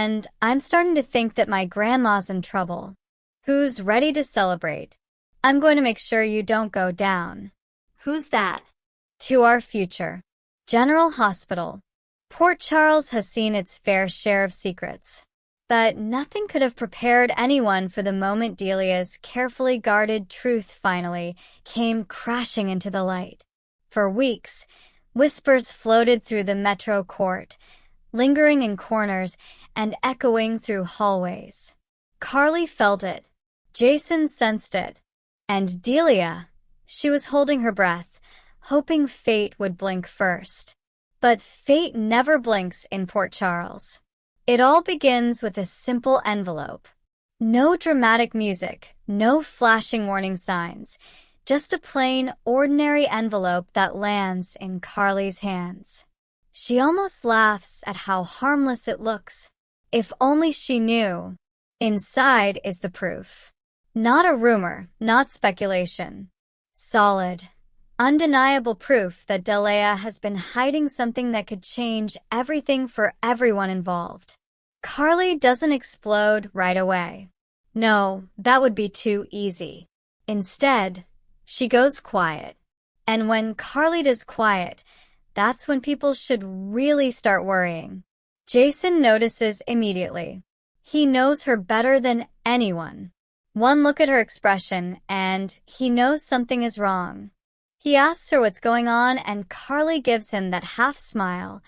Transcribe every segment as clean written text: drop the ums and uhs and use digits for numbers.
and I'm starting to think that my grandma's in trouble. Who's ready to celebrate? I'm going to make sure you don't go down. Who's that? To our future. General Hospital. Port Charles has seen its fair share of secrets. But nothing could have prepared anyone for the moment Delia's carefully guarded truth finally came crashing into the light. For weeks, whispers floated through the metro court, lingering in corners and echoing through hallways. Carly felt it. Jason sensed it. And Delia, she was holding her breath, hoping fate would blink first. But fate never blinks in Port Charles. It all begins with a simple envelope. No dramatic music, no flashing warning signs, just a plain, ordinary envelope that lands in Carly's hands. She almost laughs at how harmless it looks. If only she knew. Inside is the proof. Not a rumor, not speculation. Solid, undeniable proof that Delilah has been hiding something that could change everything for everyone involved. Carly doesn't explode right away. No, that would be too easy. Instead, she goes quiet. And when Carly does quiet, that's when people should really start worrying. Jason notices immediately. He knows her better than anyone. One look at her expression, and he knows something is wrong. He asks her what's going on, and Carly gives him that half smile,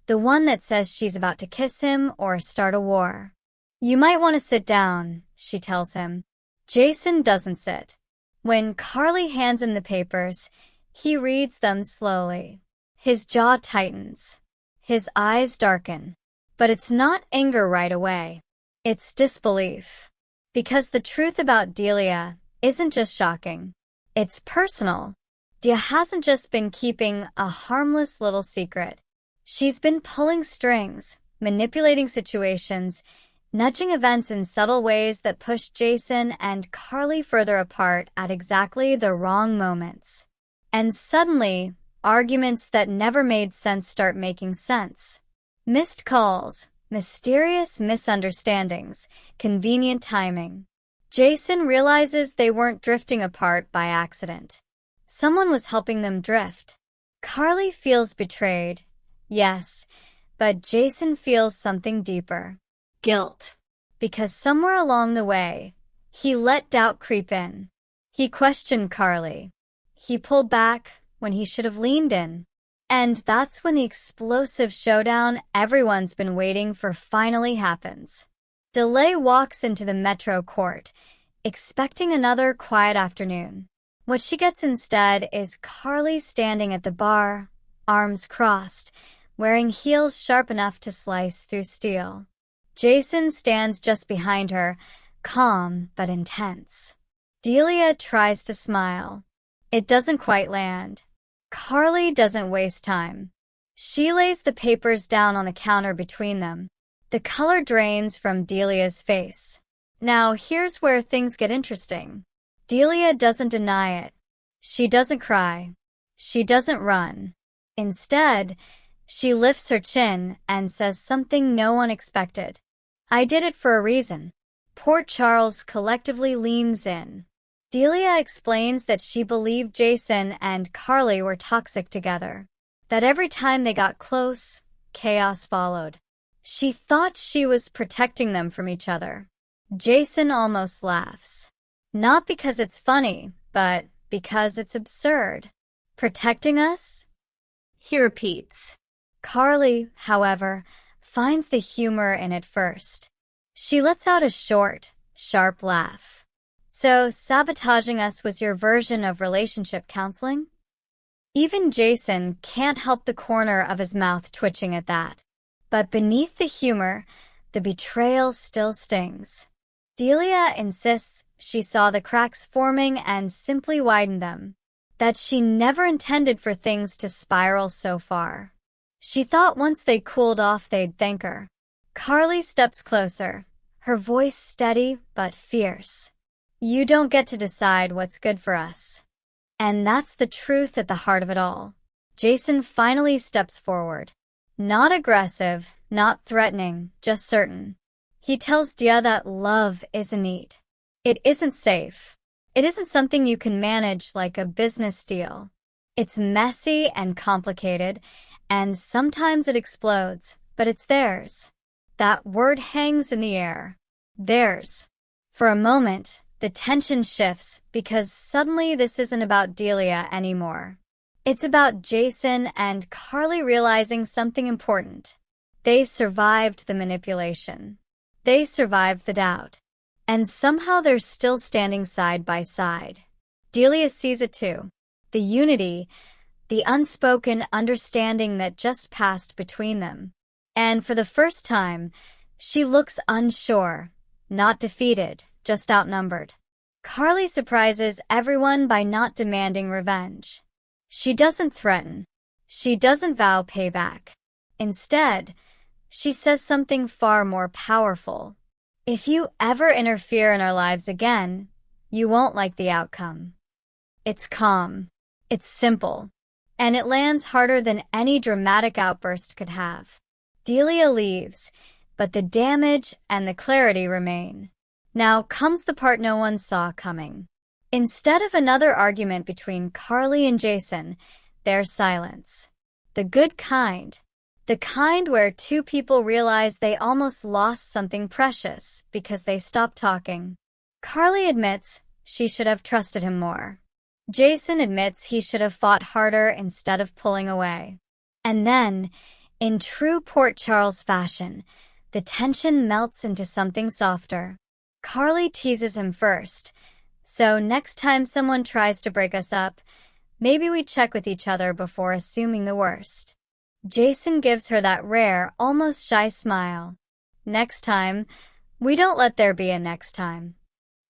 the one that says she's about to kiss him or start a war. You might want to sit down, she tells him. Jason doesn't sit. When Carly hands him the papers, he reads them slowly. His jaw tightens. His eyes darken. But it's not anger right away. It's disbelief. Because the truth about Delia isn't just shocking. It's personal. Dia hasn't just been keeping a harmless little secret. She's been pulling strings, manipulating situations, nudging events in subtle ways that pushed Jason and Carly further apart at exactly the wrong moments. And suddenly, arguments that never made sense start making sense. Missed calls, mysterious misunderstandings, convenient timing. Jason realizes they weren't drifting apart by accident. Someone was helping them drift. Carly feels betrayed, yes, but Jason feels something deeper. Guilt. Because somewhere along the way, he let doubt creep in. He questioned Carly. He pulled back when he should have leaned in. And that's when the explosive showdown everyone's been waiting for finally happens. Delilah walks into the metro court, expecting another quiet afternoon. What she gets instead is Carly standing at the bar, arms crossed, wearing heels sharp enough to slice through steel. Jason stands just behind her, calm but intense. Delia tries to smile. It doesn't quite land. Carly doesn't waste time. She lays the papers down on the counter between them. The color drains from Delia's face. Now here's where things get interesting. Delia doesn't deny it. She doesn't cry. She doesn't run. Instead, she lifts her chin and says something no one expected. I did it for a reason. Port Charles collectively leans in. Delia explains that she believed Jason and Carly were toxic together, that every time they got close, chaos followed. She thought she was protecting them from each other. Jason almost laughs. Not because it's funny, but because it's absurd. Protecting us? He repeats. Carly, however, finds the humor in it first. She lets out a short, sharp laugh. So sabotaging us was your version of relationship counseling? Even Jason can't help the corner of his mouth twitching at that. But beneath the humor, the betrayal still stings. Delia insists she saw the cracks forming and simply widened them, that she never intended for things to spiral so far. She thought once they cooled off they'd thank her. Carly steps closer, her voice steady but fierce. You don't get to decide what's good for us. And that's the truth at the heart of it all. Jason finally steps forward. Not aggressive, not threatening, just certain. He tells Dia that love isn't neat. It isn't safe. It isn't something you can manage like a business deal. It's messy and complicated, and sometimes it explodes, but it's theirs. That word hangs in the air. Theirs. For a moment, the tension shifts because suddenly this isn't about Delia anymore. It's about Jason and Carly realizing something important. They survived the manipulation. They survived the doubt. And somehow they're still standing side by side. Delia sees it too. The unity, the unspoken understanding that just passed between them. And for the first time, she looks unsure, not defeated, just outnumbered. Carly surprises everyone by not demanding revenge. She doesn't threaten. She doesn't vow payback. Instead, she says something far more powerful. If you ever interfere in our lives again, you won't like the outcome. It's calm. It's simple. And it lands harder than any dramatic outburst could have. Delia leaves, but the damage and the clarity remain. Now comes the part no one saw coming. Instead of another argument between Carly and Jason, there's silence. The good kind. The kind where two people realize they almost lost something precious because they stopped talking. Carly admits she should have trusted him more. Jason admits he should have fought harder instead of pulling away. And then, in true Port Charles fashion, the tension melts into something softer. Carly teases him first, so next time someone tries to break us up, maybe we check with each other before assuming the worst. Jason gives her that rare, almost shy smile. Next time, we don't let there be a next time.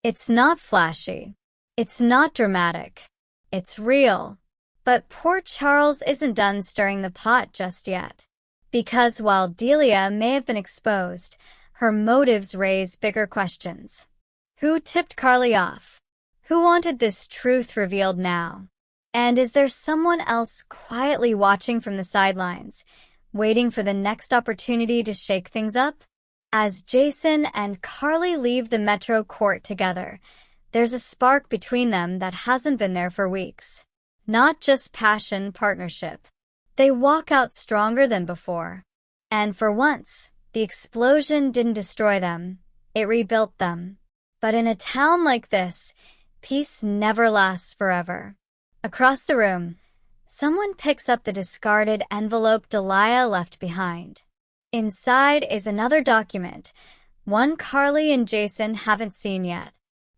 It's not flashy. It's not dramatic. It's real. But Port Charles isn't done stirring the pot just yet. Because while Delia may have been exposed, her motives raise bigger questions. Who tipped Carly off? Who wanted this truth revealed now? And is there someone else quietly watching from the sidelines, waiting for the next opportunity to shake things up? As Jason and Carly leave the Metro court together, there's a spark between them that hasn't been there for weeks. Not just passion, partnership. They walk out stronger than before. And for once, the explosion didn't destroy them, it rebuilt them. But in a town like this, peace never lasts forever. Across the room, someone picks up the discarded envelope Delilah left behind. Inside is another document, one Carly and Jason haven't seen yet.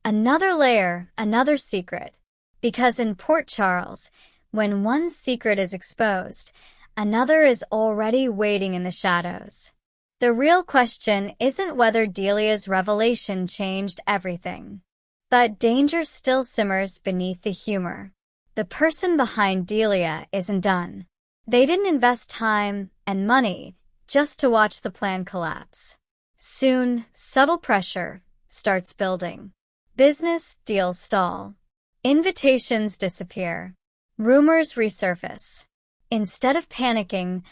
Another layer, another secret. Because in Port Charles, when one secret is exposed, another is already waiting in the shadows. The real question isn't whether Delia's revelation changed everything. But danger still simmers beneath the humor. The person behind Delia isn't done. They didn't invest time and money just to watch the plan collapse. Soon, subtle pressure starts building. Business deals stall. Invitations disappear. Rumors resurface. Instead of panicking,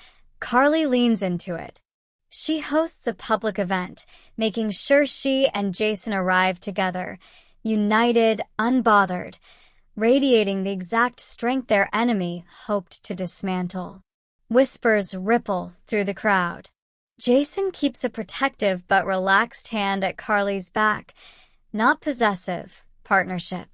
Carly leans into it. She hosts a public event, making sure she and Jason arrive together, united, unbothered, radiating the exact strength their enemy hoped to dismantle. Whispers ripple through the crowd. Jason keeps a protective but relaxed hand at Carly's back, not possessive, partnership.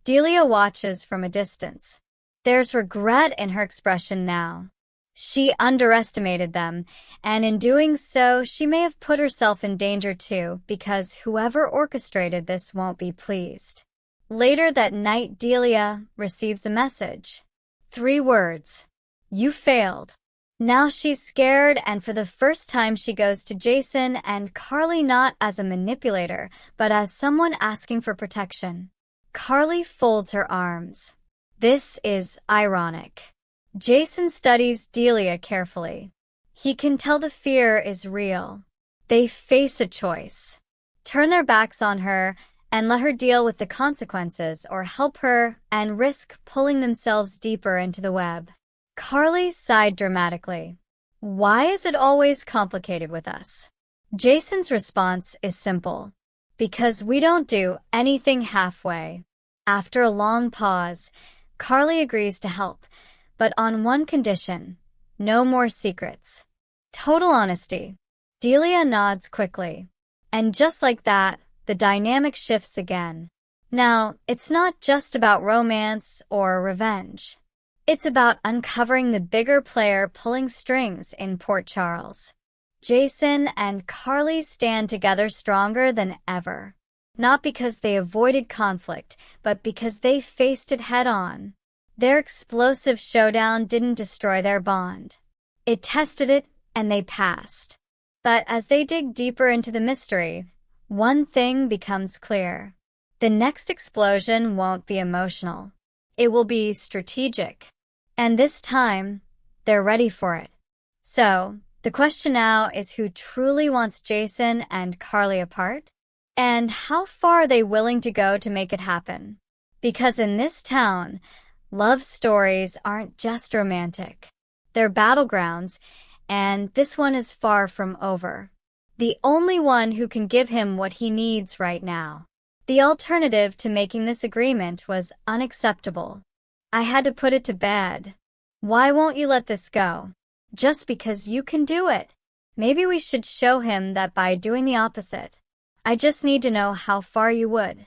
Delia watches from a distance. There's regret in her expression now. She underestimated them, and in doing so, she may have put herself in danger too, because whoever orchestrated this won't be pleased. Later that night, Delia receives a message. 3 words. You failed. Now she's scared, and for the first time she goes to Jason and Carly not as a manipulator, but as someone asking for protection. Carly folds her arms. This is ironic. Jason studies Delia carefully. He can tell the fear is real. They face a choice. Turn their backs on her and let her deal with the consequences, or help her and risk pulling themselves deeper into the web. Carly sighed dramatically. Why is it always complicated with us? Jason's response is simple. Because we don't do anything halfway. After a long pause, Carly agrees to help, but on one condition: no more secrets. Total honesty. Delia nods quickly. And just like that, the dynamic shifts again. Now, it's not just about romance or revenge. It's about uncovering the bigger player pulling strings in Port Charles. Jason and Carly stand together stronger than ever. Not because they avoided conflict, but because they faced it head-on. Their explosive showdown didn't destroy their bond. It tested it, and they passed. But as they dig deeper into the mystery, one thing becomes clear. The next explosion won't be emotional. It will be strategic. And this time, they're ready for it. So, the question now is who truly wants Jason and Carly apart? And how far are they willing to go to make it happen? Because in this town, love stories aren't just romantic. They're battlegrounds, and this one is far from over. The only one who can give him what he needs right now. The alternative to making this agreement was unacceptable. I had to put it to bed. Why won't you let this go? Just because you can do it. Maybe we should show him that by doing the opposite. I just need to know how far you would.